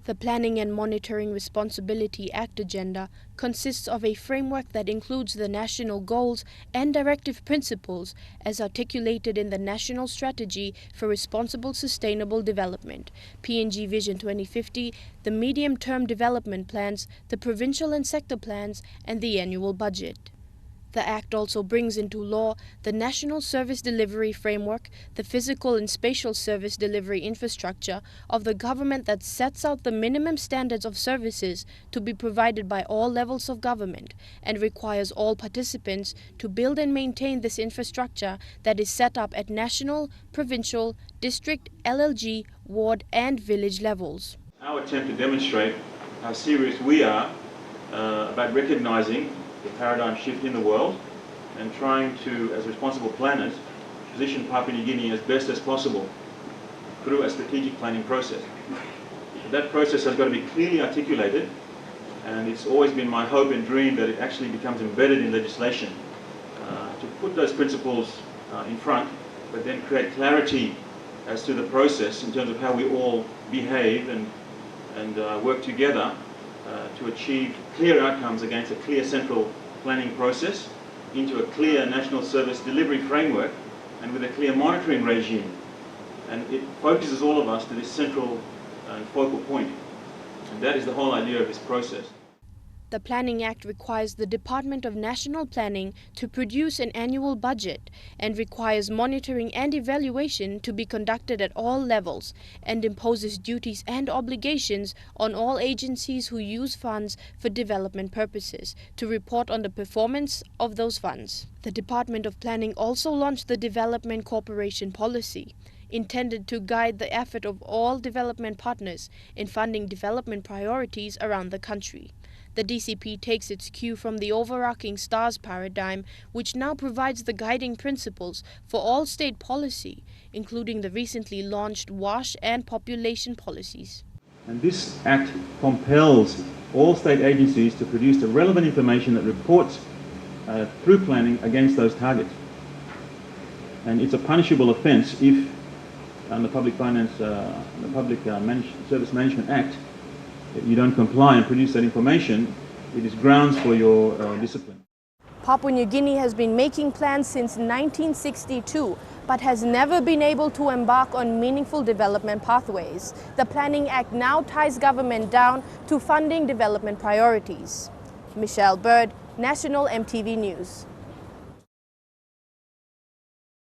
The Planning and Monitoring Responsibility Act agenda consists of a framework that includes the national goals and directive principles as articulated in the National Strategy for Responsible Sustainable Development, PNG Vision 2050, the medium-term development plans, the provincial and sector plans, and the annual budget. The Act also brings into law the National Service Delivery Framework, the physical and spatial service delivery infrastructure of the government that sets out the minimum standards of services to be provided by all levels of government and requires all participants to build and maintain this infrastructure that is set up at national, provincial, district, LLG, ward and village levels. Our attempt to demonstrate how serious we are about recognizing the paradigm shift in the world and trying to, as responsible planners, position Papua New Guinea as best as possible through a strategic planning process. That process has got to be clearly articulated, and it's always been my hope and dream that it actually becomes embedded in legislation to put those principles in front, but then create clarity as to the process in terms of how we all behave and work together to achieve clear outcomes against a clear central planning process into a clear national service delivery framework and with a clear monitoring regime. And it focuses all of us to this central and focal point. And that is the whole idea of this process. The Planning Act requires the Department of National Planning to produce an annual budget and requires monitoring and evaluation to be conducted at all levels and imposes duties and obligations on all agencies who use funds for development purposes to report on the performance of those funds. The Department of Planning also launched the Development Cooperation Policy, intended to guide the effort of all development partners in funding development priorities around the country. The DCP takes its cue from the overarching STARS paradigm, which now provides the guiding principles for all state policy, including the recently launched WASH and population policies. And this Act compels all state agencies to produce the relevant information that reports through planning against those targets. And it's a punishable offence if the Public Service Management Act, you don't comply and produce that information, it is grounds for your discipline. Papua New Guinea has been making plans since 1962, but has never been able to embark on meaningful development pathways. The Planning Act now ties government down to funding development priorities. Michelle Bird, National MTV News.